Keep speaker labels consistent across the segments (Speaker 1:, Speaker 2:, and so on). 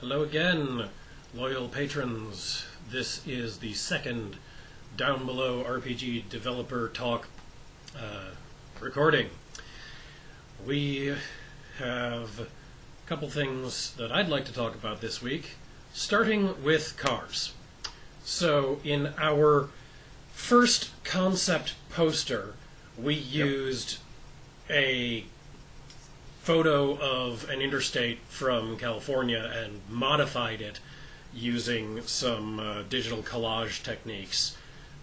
Speaker 1: Hello again, loyal patrons. This is the second Downbelow RPG developer talk recording. We have a couple things that I'd like to talk about this week, starting with cars. So in our first concept poster, we used a photo of an interstate from California and modified it using some digital collage techniques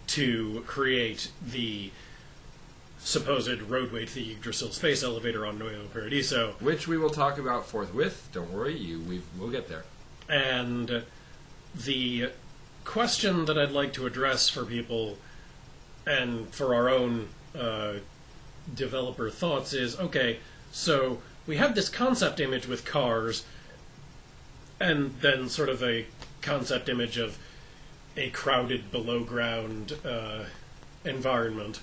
Speaker 1: to create the supposed roadway to the Yggdrasil space elevator on Nuevo Paradiso.
Speaker 2: Which we will talk about forthwith. Don't worry, we'll get there.
Speaker 1: And the question that I'd like to address for people and for our own developer thoughts is, okay, so we have this concept image with cars, and then sort of a concept image of a crowded below-ground environment.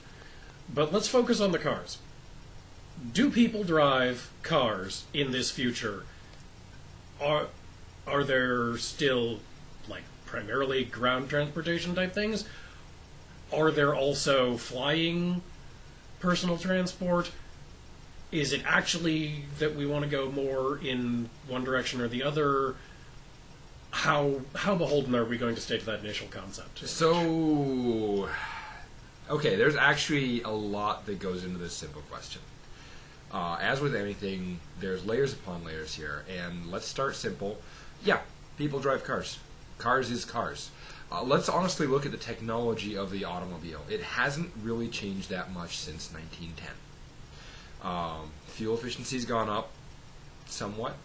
Speaker 1: But let's focus on the cars. Do people drive cars in this future? Are there still, like, primarily ground transportation type things? Are there also flying personal transport? Is it actually that we want to go more in one direction or the other? How beholden are we going to stay to that initial concept?
Speaker 2: So, okay, there's actually a lot that goes into this simple question. As with anything, there's layers upon layers here, and let's start simple. Yeah, people drive cars. Cars is cars. Let's honestly look at the technology of the automobile. It hasn't really changed that much since 1910. Fuel efficiency's gone up somewhat.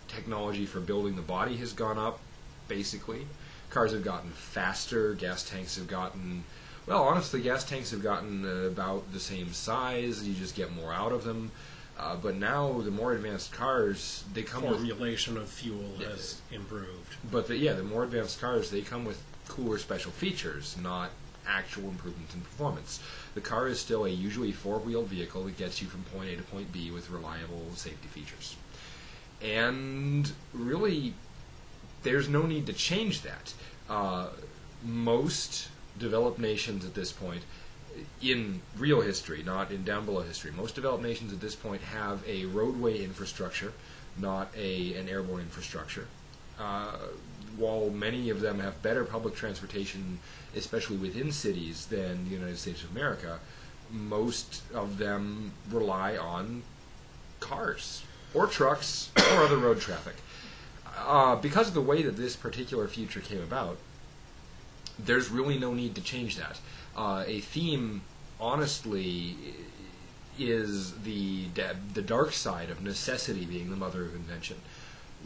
Speaker 2: Technology for building the body has gone up, basically. Cars have gotten faster. Gas tanks have gotten... Well, honestly, gas tanks have gotten about the same size. You just get more out of them. But now, the more advanced cars, they come with...
Speaker 1: Formulation of fuel has improved.
Speaker 2: But the more advanced cars, they come with cooler special features, not actual improvements in performance. The car is still a usually four-wheeled vehicle that gets you from point A to point B with reliable safety features. And really, there's no need to change that. Most developed nations at this point, in real history, not in Downbelow history, most developed nations at this point have a roadway infrastructure, not an airborne infrastructure. While many of them have better public transportation, especially within cities, than the United States of America, most of them rely on cars or trucks or other road traffic. Because of the way that this particular future came about, there's really no need to change that. A theme, honestly, is the dark side of necessity being the mother of invention,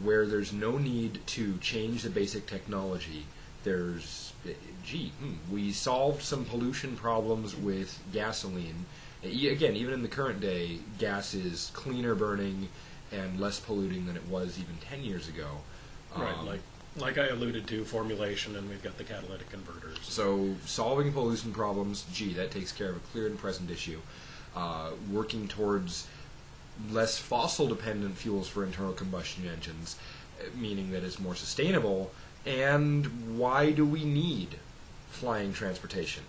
Speaker 2: where there's no need to change the basic technology. We solved some pollution problems with gasoline. Again, even in the current day, gas is cleaner burning and less polluting than it was even 10 years ago.
Speaker 1: Right, like I alluded to, formulation, and we've got the catalytic converters.
Speaker 2: So solving pollution problems, that takes care of a clear and present issue. Working towards less fossil-dependent fuels for internal combustion engines, meaning that it's more sustainable. And why do we need flying transportation?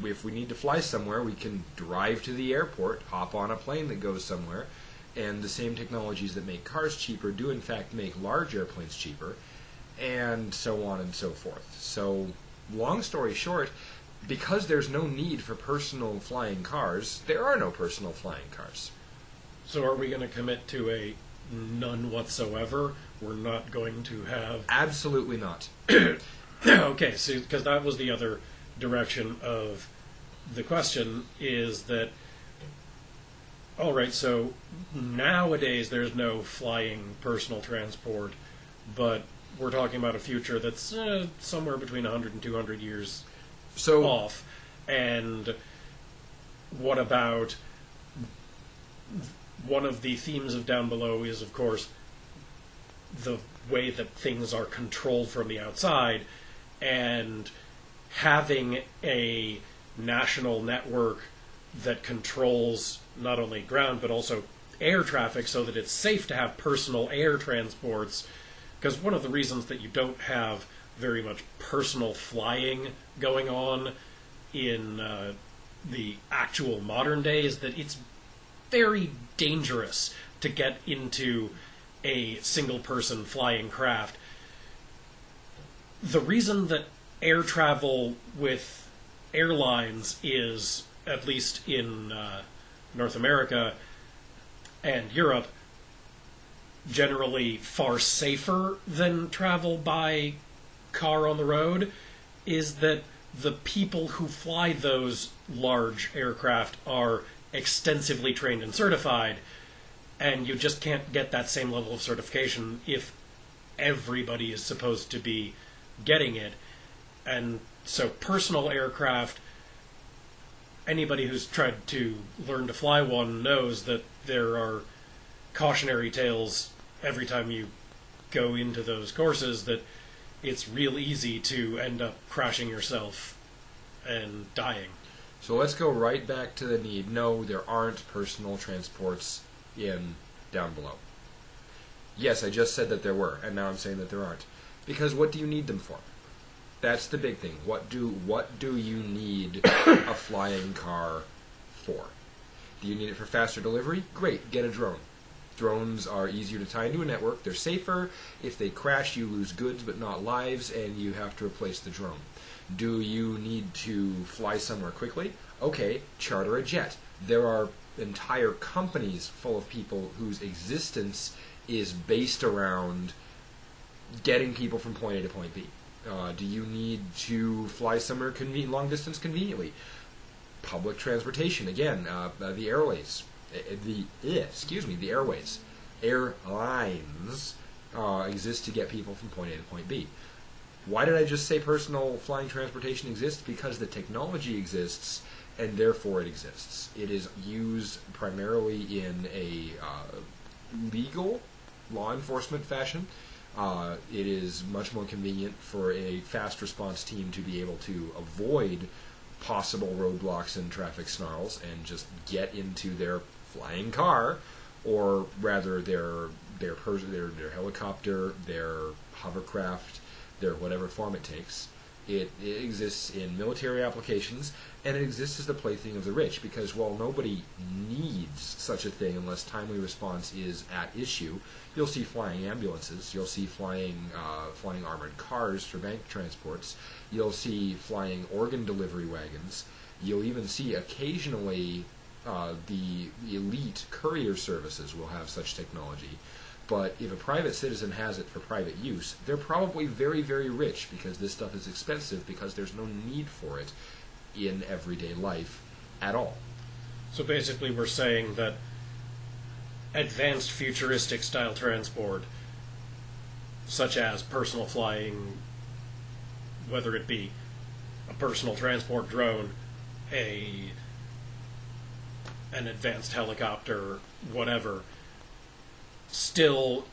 Speaker 2: If we need to fly somewhere, we can drive to the airport, hop on a plane that goes somewhere, and the same technologies that make cars cheaper do in fact make large airplanes cheaper, and so on and so forth. So, long story short, because there's no need for personal flying cars, there are no personal flying cars.
Speaker 1: So are we going to commit to a none whatsoever? We're not going to have...
Speaker 2: Absolutely not.
Speaker 1: Okay, so because that was the other direction of the question, is that, all right, so nowadays there's no flying personal transport, but we're talking about a future that's somewhere between 100 and 200 years off. And what about... One of the themes of Downbelow is, of course, the way that things are controlled from the outside, and having a national network that controls not only ground but also air traffic so that it's safe to have personal air transports Because one of the reasons that you don't have very much personal flying going on in the actual modern day is that it's very dangerous to get into a single-person flying craft. The reason that air travel with airlines is, at least in North America and Europe, generally far safer than travel by car on the road, is that the people who fly those large aircraft are extensively trained and certified, and you just can't get that same level of certification if everybody is supposed to be getting it. And so personal aircraft, anybody who's tried to learn to fly one knows that there are cautionary tales every time you go into those courses, that it's real easy to end up crashing yourself and dying.
Speaker 2: So let's go right back to the need. No, there aren't personal transports in Down Below. Yes, I just said that there were, and now I'm saying that there aren't. Because what do you need them for? That's the big thing. What do you need a flying car for? Do you need it for faster delivery? Great, get a drone. Drones are easier to tie into a network. They're safer. If they crash, you lose goods but not lives, and you have to replace the drone. Do you need to fly somewhere quickly? Okay, charter a jet. There are entire companies full of people whose existence is based around getting people from point A to point B. Do you need to fly somewhere long distance conveniently? Public transportation, again, the airways. The airways. Airlines exist to get people from point A to point B. Why did I just say personal flying transportation exists? Because the technology exists, and therefore it exists. It is used primarily in a legal law enforcement fashion. It is much more convenient for a fast response team to be able to avoid possible roadblocks and traffic snarls and just get into their flying car, or rather their helicopter, their hovercraft, their whatever form it takes. It exists in military applications, and it exists as the plaything of the rich, because while nobody needs such a thing unless timely response is at issue, you'll see flying ambulances, you'll see flying armored cars for bank transports, you'll see flying organ delivery wagons, you'll even see occasionally the elite courier services will have such technology. But if a private citizen has it for private use, they're probably very, very rich, because this stuff is expensive, because there's no need for it in everyday life at all.
Speaker 1: So basically we're saying that advanced futuristic style transport, such as personal flying, whether it be a personal transport drone, an advanced helicopter, whatever, still,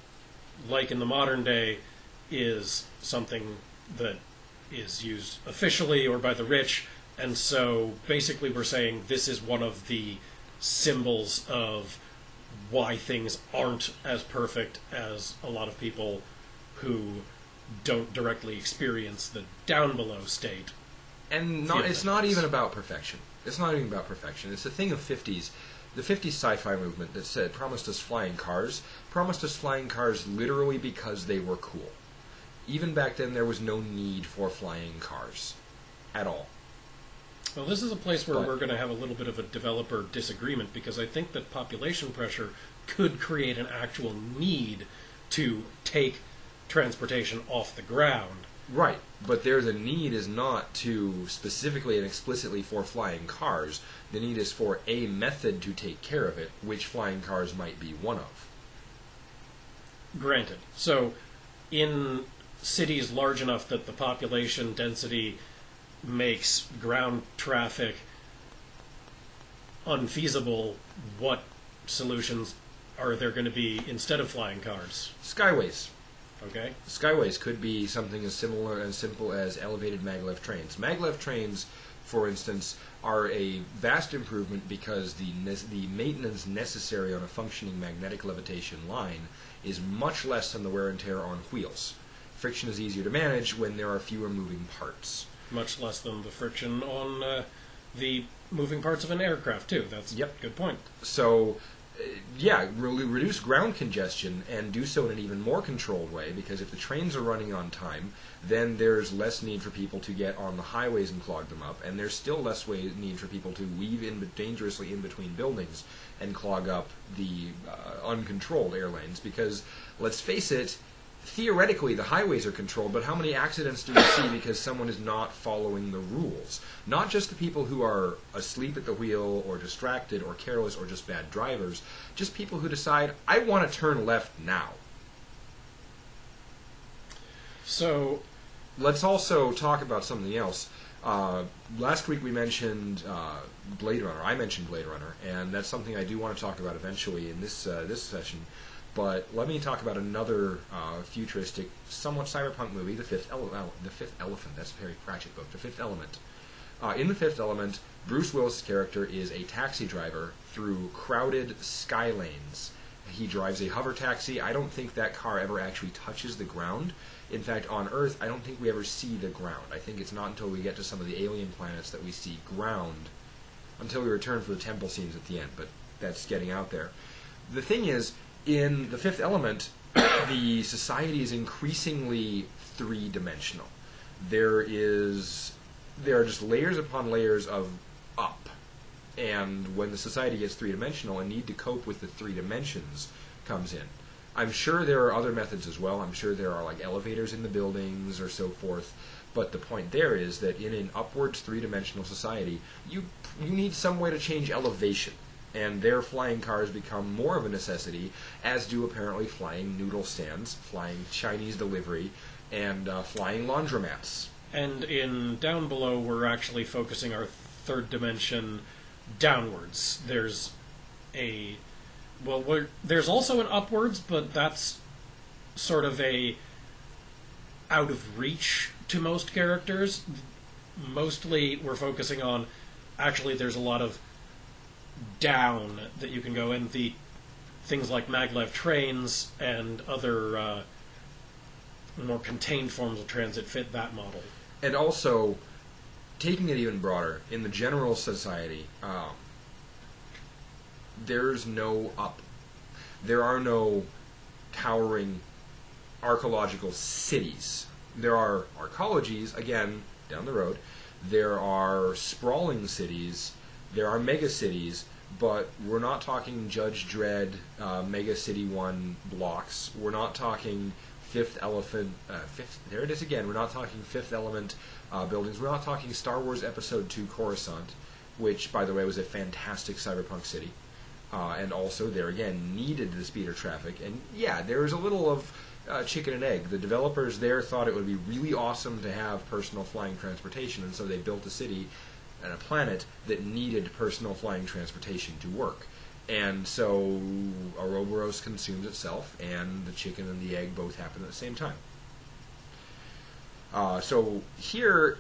Speaker 1: like in the modern day, is something that is used officially or by the rich, and so basically we're saying this is one of the symbols of why things aren't as perfect as a lot of people who don't directly experience the down below state.
Speaker 2: And it's not even about perfection. It's not even about perfection. It's a thing of 50s. The 50s sci-fi movement that promised us flying cars literally because they were cool. Even back then, there was no need for flying cars at all.
Speaker 1: Well, this is a place where we're going to have a little bit of a developer disagreement, because I think that population pressure could create an actual need to take transportation off the ground.
Speaker 2: Right, but the need is not to specifically and explicitly for flying cars. The need is for a method to take care of it, which flying cars might be one of.
Speaker 1: Granted. So, in cities large enough that the population density makes ground traffic unfeasible, what solutions are there going to be instead of flying cars?
Speaker 2: Skyways.
Speaker 1: Okay.
Speaker 2: Skyways could be something as similar and simple as elevated maglev trains. Maglev trains for instance, are a vast improvement because the maintenance necessary on a functioning magnetic levitation line is much less than the wear and tear on wheels. Friction is easier to manage when there are fewer moving parts.
Speaker 1: Much less than the friction on the moving parts of an aircraft, too. That's a good point.
Speaker 2: So, reduce ground congestion and do so in an even more controlled way, because if the trains are running on time, then there's less need for people to get on the highways and clog them up, and there's still less need for people to weave dangerously in between buildings and clog up the uncontrolled air lanes, because, let's face it, theoretically, the highways are controlled, but how many accidents do we see because someone is not following the rules? Not just the people who are asleep at the wheel or distracted or careless or just bad drivers, just people who decide, I want to turn left now.
Speaker 1: So,
Speaker 2: let's also talk about something else. Last week we mentioned Blade Runner. I mentioned Blade Runner, and that's something I do want to talk about eventually in this session. But let me talk about another futuristic, somewhat cyberpunk movie, The Fifth Elephant. That's a very Pratchett book. The Fifth Element. In The Fifth Element, Bruce Willis' character is a taxi driver through crowded sky lanes. He drives a hover taxi. I don't think that car ever actually touches the ground. In fact, on Earth, I don't think we ever see the ground. I think it's not until we get to some of the alien planets that we see ground, until we return for the temple scenes at the end, but that's getting out there. The thing is, in The Fifth Element, the society is increasingly three-dimensional. There are just layers upon layers of up. And when the society gets three-dimensional, a need to cope with the three dimensions comes in. I'm sure there are other methods as well. I'm sure there are like elevators in the buildings or so forth. But the point there is that in an upwards three-dimensional society, you need some way to change elevation. And their flying cars become more of a necessity, as do apparently flying noodle stands, flying Chinese delivery, and flying laundromats.
Speaker 1: And in Down Below, we're actually focusing our third dimension downwards. There's there's also an upwards, but that's sort of a out of reach to most characters. Mostly we're focusing on, actually there's a lot of down that you can go in. The things like maglev trains and other more contained forms of transit fit that model.
Speaker 2: And also, taking it even broader, in the general society, there's no up. There are no towering archaeological cities. There are arcologies, again, down the road. There are sprawling cities. There are megacities, but we're not talking Judge Dredd, Mega City 1 blocks. We're not talking Fifth Elephant, there it is again, we're not talking Fifth Element buildings. We're not talking Star Wars Episode 2 Coruscant, which, by the way, was a fantastic cyberpunk city. And also, there again, needed the speeder traffic. And yeah, there was a little of chicken and egg. The developers there thought it would be really awesome to have personal flying transportation, and so they built a city and a planet that needed personal flying transportation to work. And so Ouroboros consumes itself, and the chicken and the egg both happen at the same time. So here,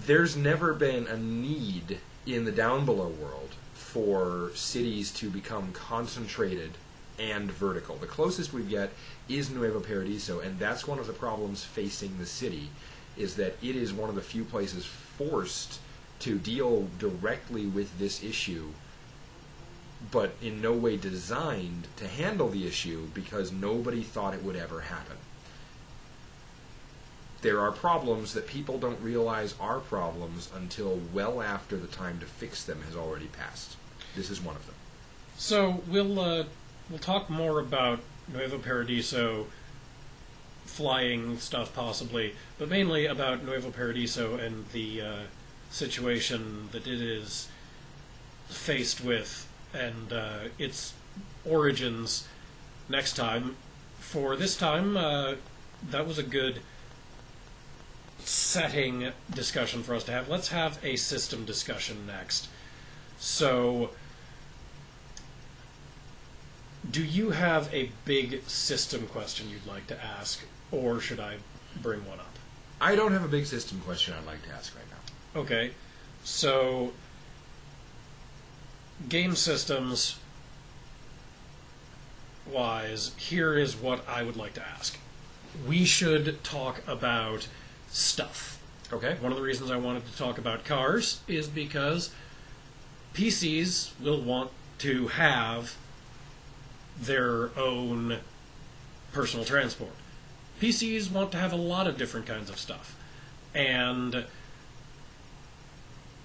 Speaker 2: there's never been a need in the Down Below world for cities to become concentrated and vertical. The closest we get is Nuevo Paradiso, and that's one of the problems facing the city, is that it is one of the few places forced to deal directly with this issue, but in no way designed to handle the issue because nobody thought it would ever happen. There are problems that people don't realize are problems until well after the time to fix them has already passed. This is one of them.
Speaker 1: So we'll talk more about Nuevo Paradiso flying stuff possibly, but mainly about Nuevo Paradiso and the situation that it is faced with and its origins next time. For this time, that was a good setting discussion for us to have. Let's have a system discussion next. So, do you have a big system question you'd like to ask, or should I bring one up?
Speaker 2: I don't have a big system question I'd like to ask right now.
Speaker 1: Okay. So, game systems wise, here is what I would like to ask. We should talk about stuff.
Speaker 2: Okay.
Speaker 1: One of the reasons I wanted to talk about cars is because PCs will want to have their own personal transport. PCs want to have a lot of different kinds of stuff. And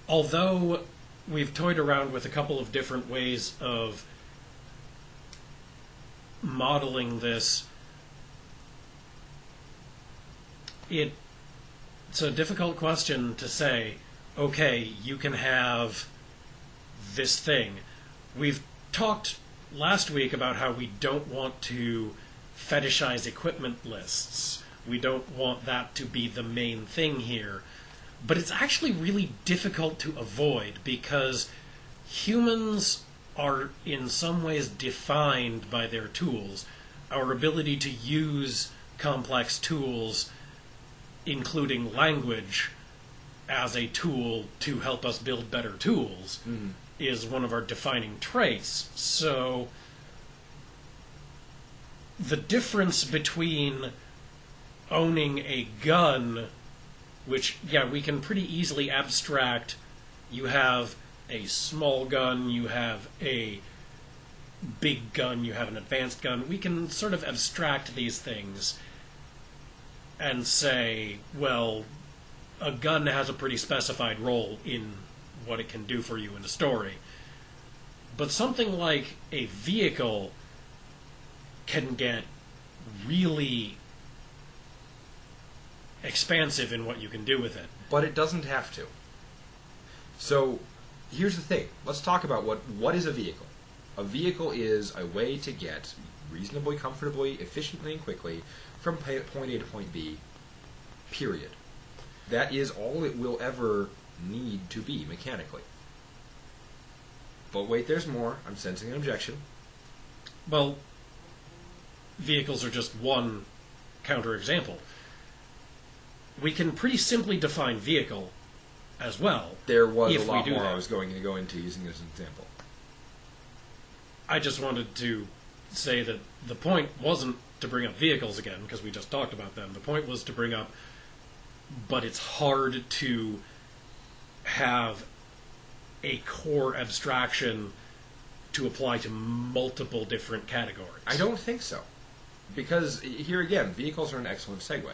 Speaker 1: although we've toyed around with a couple of different ways of modeling this, it's a difficult question to say, okay, you can have this thing. We've talked last week about how we don't want to fetishize equipment lists. We don't want that to be the main thing here. But it's actually really difficult to avoid because humans are in some ways defined by their tools. Our ability to use complex tools, including language, as a tool to help us build better tools, is one of our defining traits. So the difference between owning a gun, which, yeah, we can pretty easily abstract. You have a small gun, you have a big gun, you have an advanced gun. We can sort of abstract these things and say, well, a gun has a pretty specified role in what it can do for you in a story. But something like a vehicle can get really expansive in what you can do with it.
Speaker 2: But it doesn't have to. So, here's the thing. Let's talk about what is a vehicle. A vehicle is a way to get reasonably, comfortably, efficiently, and quickly from point A to point B, period. That is all it will ever need to be mechanically. But wait, there's more. I'm sensing an objection.
Speaker 1: Well, vehicles are just one counterexample. We can pretty simply define vehicle as well.
Speaker 2: There was
Speaker 1: if
Speaker 2: a lot
Speaker 1: we do
Speaker 2: more
Speaker 1: that.
Speaker 2: I was going to go into using this as an example.
Speaker 1: I just wanted to say that the point wasn't to bring up vehicles again, because we just talked about them. The point was to bring up, but it's hard to have a core abstraction to apply to multiple different categories.
Speaker 2: I don't think so. Because, here again, vehicles are an excellent segue.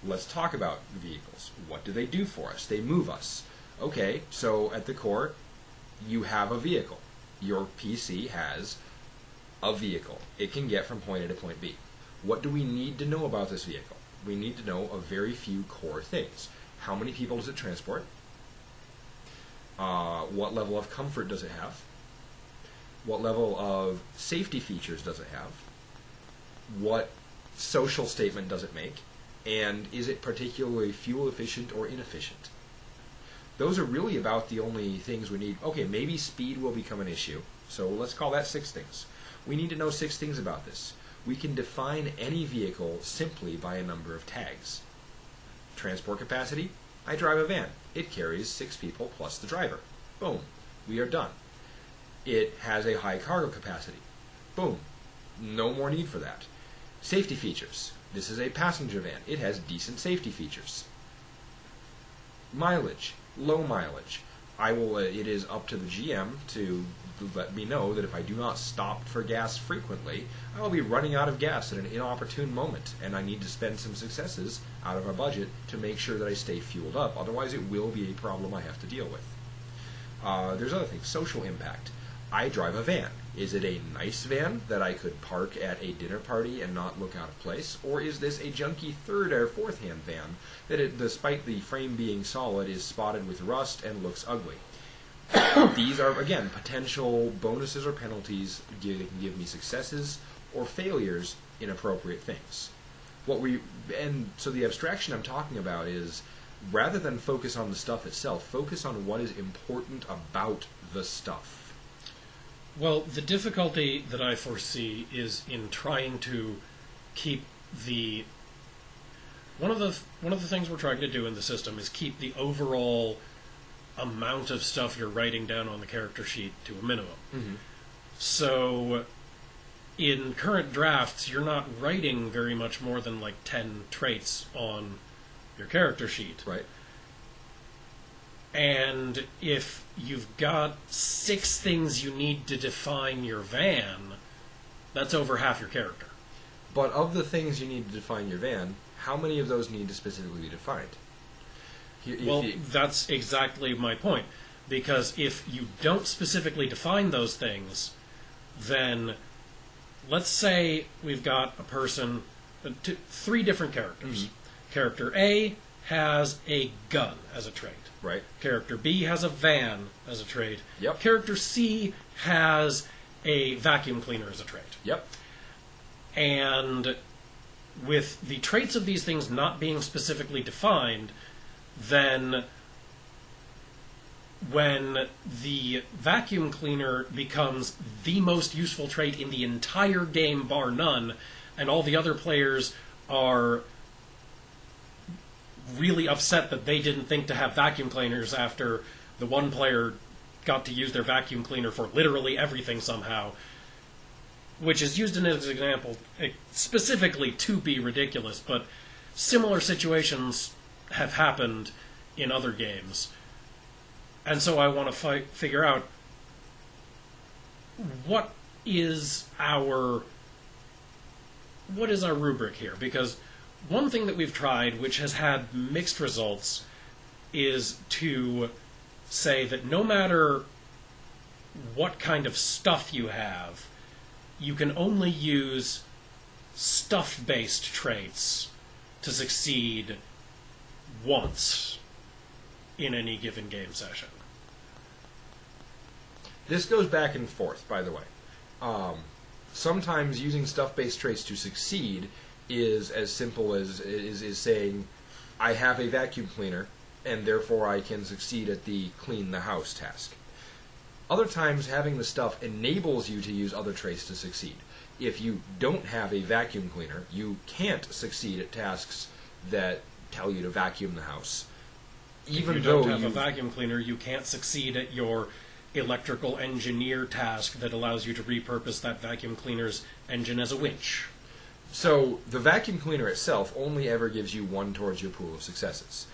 Speaker 2: Let's talk about vehicles. What do they do for us? They move us. Okay, so at the core, you have a vehicle. Your PC has a vehicle. It can get from point A to point B. What do we need to know about this vehicle? We need to know a very few core things. How many people does it transport? What level of comfort does it have? What level of safety features does it have? What social statement does it make? And is it particularly fuel efficient or inefficient? Those are really about the only things we need. Okay, maybe speed will become an issue, so let's call that 6 things. We need to know 6 things about this. We can define any vehicle simply by a number of tags. Transport capacity, I drive a van. It carries 6 people plus the driver. Boom, we are done. It has a high cargo capacity. Boom, no more need for that. Safety features. This is a passenger van. It has decent safety features. Mileage, low mileage. It is up to the GM to let me know that if I do not stop for gas frequently, I will be running out of gas at an inopportune moment, and I need to spend some successes out of our budget to make sure that I stay fueled up. Otherwise, it will be a problem I have to deal with. There's other things. Social impact. I drive a van. Is it a nice van that I could park at a dinner party and not look out of place? Or is this a junky third or fourth hand van that, despite the frame being solid, is spotted with rust and looks ugly? These are, again, potential bonuses or penalties that can give me successes or failures in appropriate things. So the abstraction I'm talking about is, rather than focus on the stuff itself, focus on what is important about the stuff.
Speaker 1: Well, the difficulty that I foresee is in trying to keep the... One of the things we're trying to do in the system is keep the overall amount of stuff you're writing down on the character sheet to a minimum.
Speaker 2: Mm-hmm.
Speaker 1: So in current drafts, you're not writing very much more than like 10 traits on your character sheet.
Speaker 2: Right.
Speaker 1: And if you've got 6 things you need to define your van, that's over half your character.
Speaker 2: But of the things you need to define your van, how many of those need to specifically be defined?
Speaker 1: That's exactly my point. Because if you don't specifically define those things, then let's say we've got a person, 3 different characters.
Speaker 2: Mm-hmm.
Speaker 1: Character A has a gun as a trait.
Speaker 2: Right.
Speaker 1: Character B has a van as a trait.
Speaker 2: Yep.
Speaker 1: Character C has a vacuum cleaner as a trait.
Speaker 2: Yep.
Speaker 1: And with the traits of these things not being specifically defined, then when the vacuum cleaner becomes the most useful trait in the entire game, bar none, and all the other players are really upset that they didn't think to have vacuum cleaners after the one player got to use their vacuum cleaner for literally everything somehow, which is used in as an example specifically to be ridiculous, but similar situations have happened in other games. And so I want to figure out what is our rubric here, because one thing that we've tried, which has had mixed results, is to say that no matter what kind of stuff you have, you can only use stuff-based traits to succeed once in any given game session.
Speaker 2: This goes back and forth, by the way. Sometimes using stuff-based traits to succeed is as simple as is saying, I have a vacuum cleaner, and therefore I can succeed at the clean the house task. Other times, having the stuff enables you to use other traits to succeed. If you don't have a vacuum cleaner, you can't succeed at tasks that tell you to vacuum the house.
Speaker 1: Even if you don't have a vacuum cleaner, you can't succeed at your electrical engineer task that allows you to repurpose that vacuum cleaner's engine as a winch.
Speaker 2: So the vacuum cleaner itself only ever gives you 1 towards your pool of successes.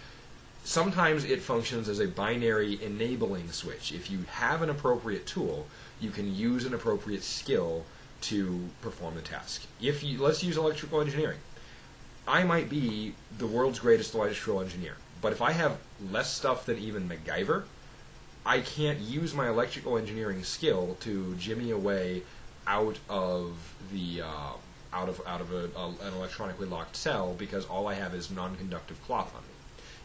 Speaker 2: Sometimes it functions as a binary enabling switch. If you have an appropriate tool, you can use an appropriate skill to perform the task. Let's use electrical engineering. I might be the world's greatest electrical engineer, but if I have less stuff than even MacGyver, I can't use my electrical engineering skill to jimmy away out of the an electronically locked cell, because all I have is non-conductive cloth on me.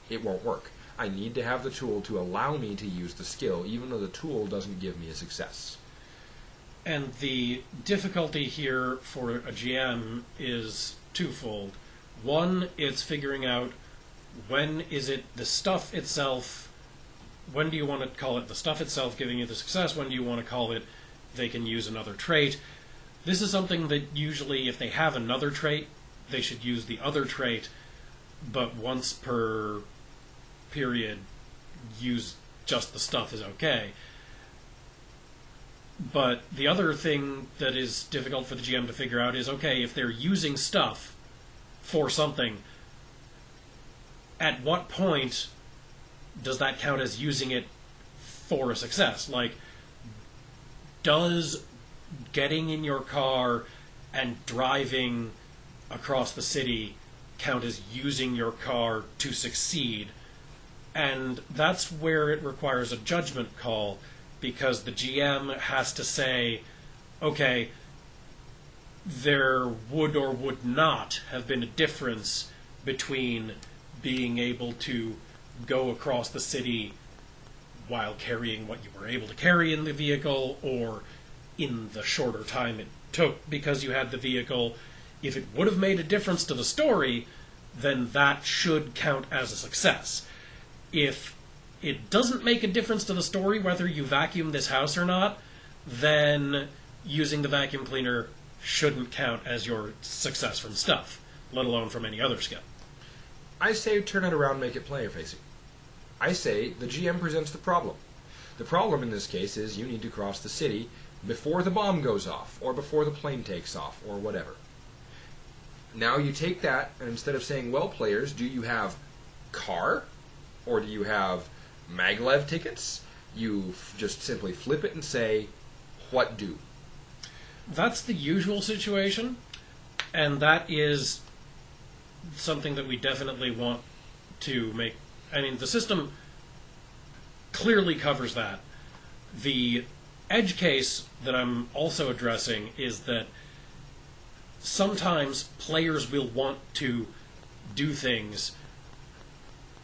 Speaker 2: It won't work. I need to have the tool to allow me to use the skill, even though the tool doesn't give me a success.
Speaker 1: And the difficulty here for a GM is twofold. One, it's figuring out when is it the stuff itself, when do you want to call it the stuff itself giving you the success, when do you want to call it they can use another trait. This is something that usually, if they have another trait, they should use the other trait, but once per period, use just the stuff is okay. But the other thing that is difficult for the GM to figure out is, okay, if they're using stuff for something, at what point does that count as using it for a success? Like, does getting in your car and driving across the city count as using your car to succeed? And that's where it requires a judgment call, because the GM has to say, okay, there would or would not have been a difference between being able to go across the city while carrying what you were able to carry in the vehicle, or in the shorter time it took because you had the vehicle. If it would have made a difference to the story, then that should count as a success. If it doesn't make a difference to the story whether you vacuum this house or not, then using the vacuum cleaner shouldn't count as your success from stuff, let alone from any other skill.
Speaker 2: I say turn it around and make it player-facing. I say the GM presents the problem. The problem in this case is you need to cross the city before the bomb goes off, or before the plane takes off, or whatever. Now you take that, and instead of saying, well, players, do you have car? Or do you have maglev tickets? You just simply flip it and say, what do?
Speaker 1: That's the usual situation, and that is something that we definitely want to make. I mean, the system clearly covers that. The edge case that I'm also addressing is that sometimes players will want to do things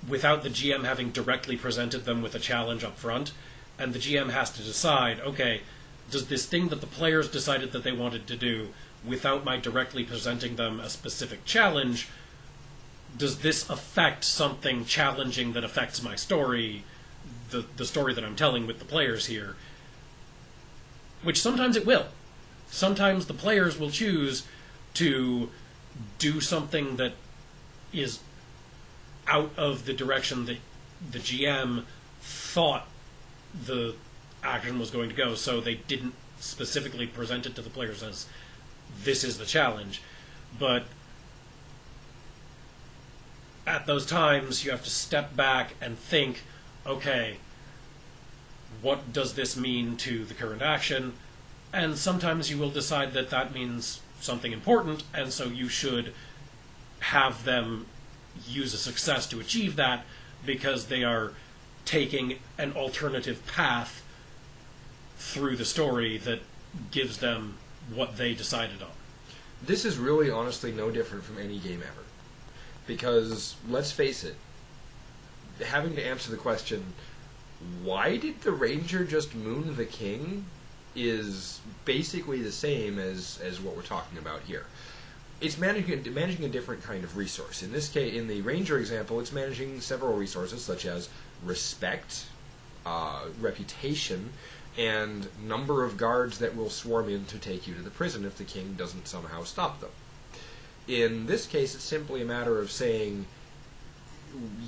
Speaker 1: without the GM having directly presented them with a challenge up front, and the GM has to decide, okay, does this thing that the players decided that they wanted to do, without my directly presenting them a specific challenge, does this affect something challenging that affects my story, the story that I'm telling with the players here? Which sometimes it will. Sometimes the players will choose to do something that is out of the direction that the GM thought the action was going to go, so they didn't specifically present it to the players as this is the challenge. But at those times, you have to step back and think, okay, what does this mean to the current action? And sometimes you will decide that that means something important, and so you should have them use a success to achieve that, because they are taking an alternative path through the story that gives them what they decided on.
Speaker 2: This is really, honestly, no different from any game ever. Because, let's face it, having to answer the question, why did the Ranger just moon the King, is basically the same as what we're talking about here. It's managing a different kind of resource. In this case, in the Ranger example, it's managing several resources such as respect, reputation, and number of guards that will swarm in to take you to the prison if the King doesn't somehow stop them. In this case, it's simply a matter of saying,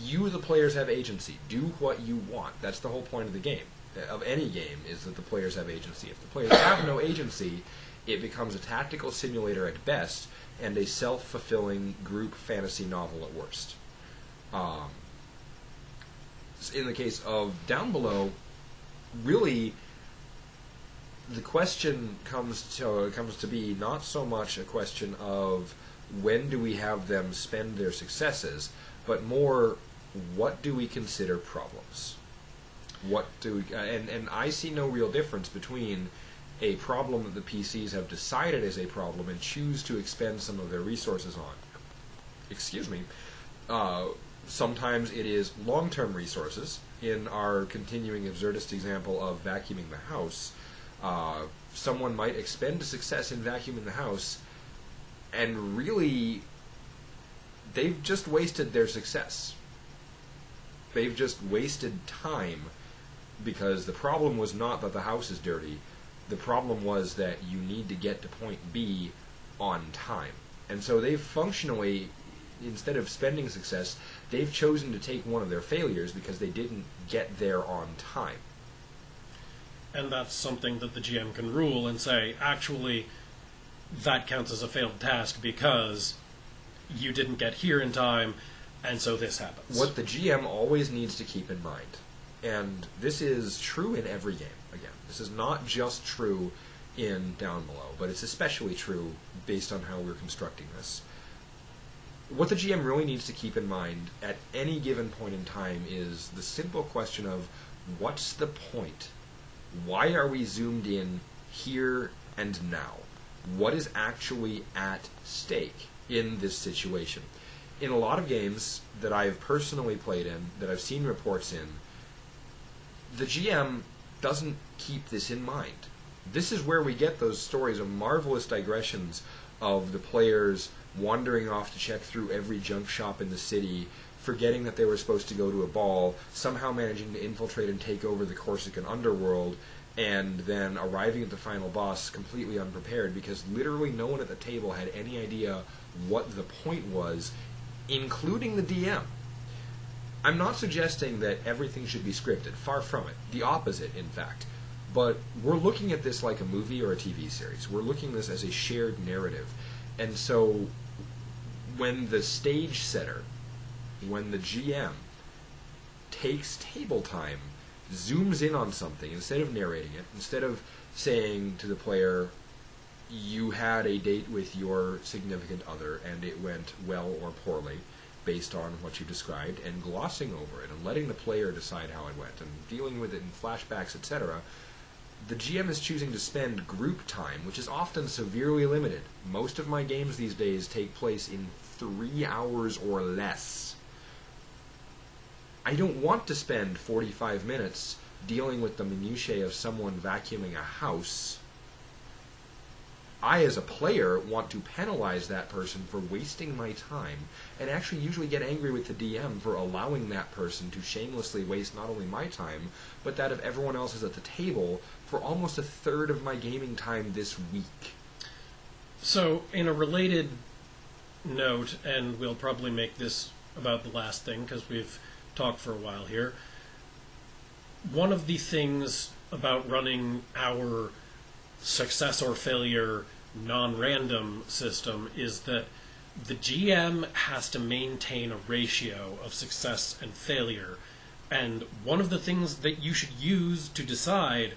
Speaker 2: you, the players, have agency. Do what you want. That's the whole point of the game, of any game, is that the players have agency. If the players have no agency, it becomes a tactical simulator at best, and a self-fulfilling group fantasy novel at worst. In the case of Downbelow, really, the question comes to be not so much a question of when do we have them spend their successes, but more, what do we consider problems? What do we, and I see no real difference between a problem that the PCs have decided is a problem and choose to expend some of their resources on. Excuse me. Sometimes it is long-term resources. In our continuing absurdist example of vacuuming the house, someone might expend a success in vacuuming the house, and really, they've just wasted their success. They've just wasted time, because the problem was not that the house is dirty. The problem was that you need to get to point B on time. And so they've functionally, instead of spending success, they've chosen to take one of their failures because they didn't get there on time.
Speaker 1: And that's something that the GM can rule and say, actually, that counts as a failed task because you didn't get here in time, and so this happens.
Speaker 2: What the GM always needs to keep in mind, and this is true in every game, again, this is not just true in Downbelow, but it's especially true based on how we're constructing this. What the GM really needs to keep in mind at any given point in time is the simple question of, what's the point? Why are we zoomed in here and now? What is actually at stake in this situation? In a lot of games that I've personally played in, that I've seen reports in, the GM doesn't keep this in mind. This is where we get those stories of marvelous digressions of the players wandering off to check through every junk shop in the city, forgetting that they were supposed to go to a ball, somehow managing to infiltrate and take over the Corsican underworld, and then arriving at the final boss completely unprepared, because literally no one at the table had any idea what the point was, including the DM. I'm not suggesting that everything should be scripted. Far from it. The opposite, in fact. But we're looking at this like a movie or a TV series. We're looking at this as a shared narrative. And so when the stage setter, when the GM takes table time, zooms in on something, instead of narrating it, instead of saying to the player, you had a date with your significant other and it went well or poorly based on what you described, and glossing over it and letting the player decide how it went and dealing with it in flashbacks, etc., the GM is choosing to spend group time, which is often severely limited. Most of my games these days take place in 3 hours or less. I don't want to spend 45 minutes dealing with the minutiae of someone vacuuming a house. I, as a player, want to penalize that person for wasting my time, and actually usually get angry with the DM for allowing that person to shamelessly waste not only my time, but that of everyone else's at the table for almost a third of my gaming time this week.
Speaker 1: So, in a related note, and we'll probably make this about the last thing because we've talked for a while here, one of the things about running our success or failure non-random system is that the GM has to maintain a ratio of success and failure. And one of the things that you should use to decide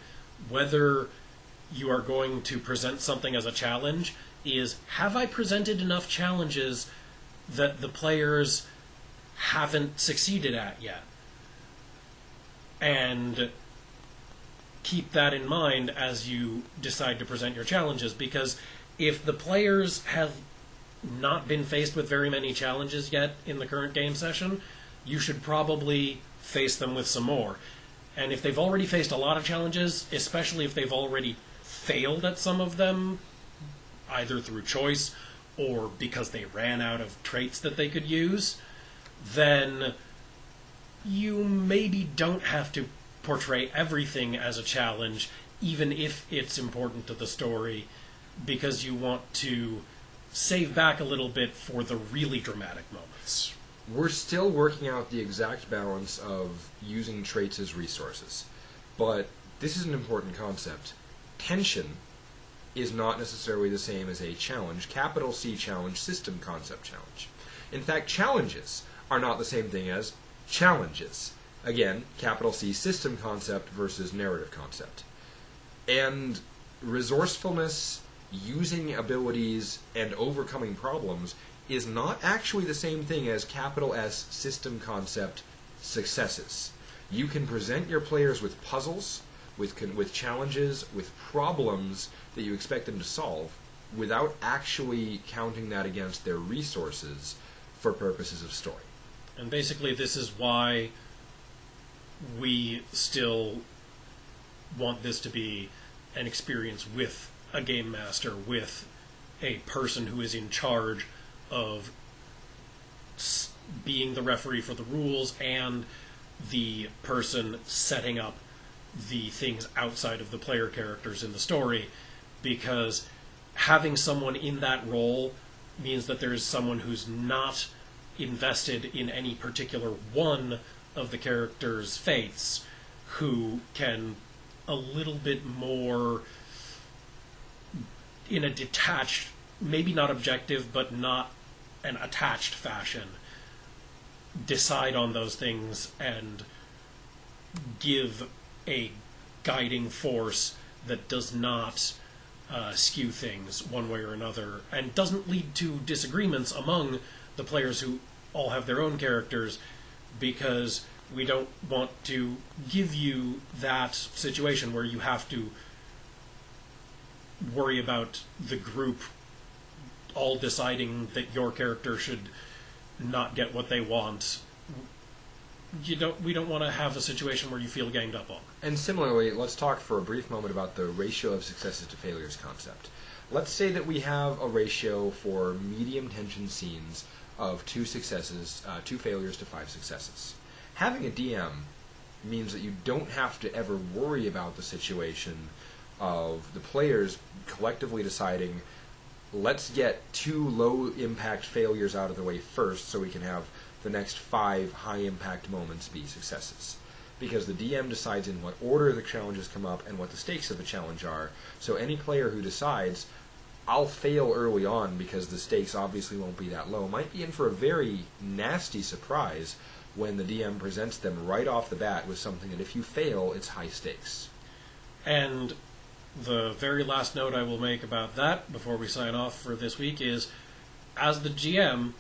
Speaker 1: whether you are going to present something as a challenge is, have I presented enough challenges that the players haven't succeeded at yet? And keep that in mind as you decide to present your challenges, because if the players have not been faced with very many challenges yet in the current game session, you should probably face them with some more. And if they've already faced a lot of challenges, especially if they've already failed at some of them, either through choice or because they ran out of traits that they could use, then you maybe don't have to portray everything as a challenge, even if it's important to the story, because you want to save back a little bit for the really dramatic moments.
Speaker 2: We're still working out the exact balance of using traits as resources, but this is an important concept. Tension is not necessarily the same as a challenge, capital C challenge, system concept challenge. In fact, challenges are not the same thing as challenges. Again, capital C system concept versus narrative concept. And resourcefulness, using abilities, and overcoming problems is not actually the same thing as capital S system concept successes. You can present your players with puzzles, with challenges, with problems that you expect them to solve, without actually counting that against their resources for purposes of story.
Speaker 1: And basically this is why we still want this to be an experience with a game master, with a person who is in charge of being the referee for the rules and the person setting up the things outside of the player characters in the story, because having someone in that role means that there is someone who's not invested in any particular one of the characters' fates, who can a little bit more, in a detached, maybe not objective, but not an attached fashion, decide on those things and give a guiding force that does not skew things one way or another, and doesn't lead to disagreements among the players who all have their own characters, because we don't want to give you that situation where you have to worry about the group all deciding that your character should not get what they want. We don't want to have a situation where you feel ganged up on.
Speaker 2: And similarly, let's talk for a brief moment about the ratio of successes to failures concept. Let's say that we have a ratio for medium tension scenes of 2 failures to 5 successes. Having a DM means that you don't have to ever worry about the situation of the players collectively deciding, let's get 2 low-impact failures out of the way first so we can have the next 5 high-impact moments be successes. Because the DM decides in what order the challenges come up and what the stakes of the challenge are. So any player who decides, I'll fail early on because the stakes obviously won't be that low, might be in for a very nasty surprise when the DM presents them right off the bat with something that if you fail, it's high stakes.
Speaker 1: And the very last note I will make about that before we sign off for this week is, as the GM,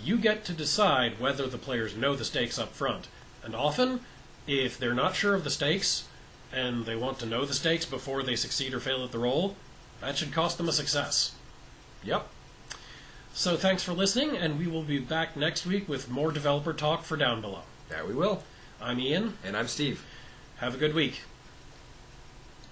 Speaker 1: you get to decide whether the players know the stakes up front. And often, if they're not sure of the stakes, and they want to know the stakes before they succeed or fail at the roll, that should cost them a success.
Speaker 2: Yep.
Speaker 1: So thanks for listening, and we will be back next week with more developer talk for Downbelow.
Speaker 2: That we will.
Speaker 1: I'm Ian.
Speaker 2: And I'm Steve.
Speaker 1: Have a good week.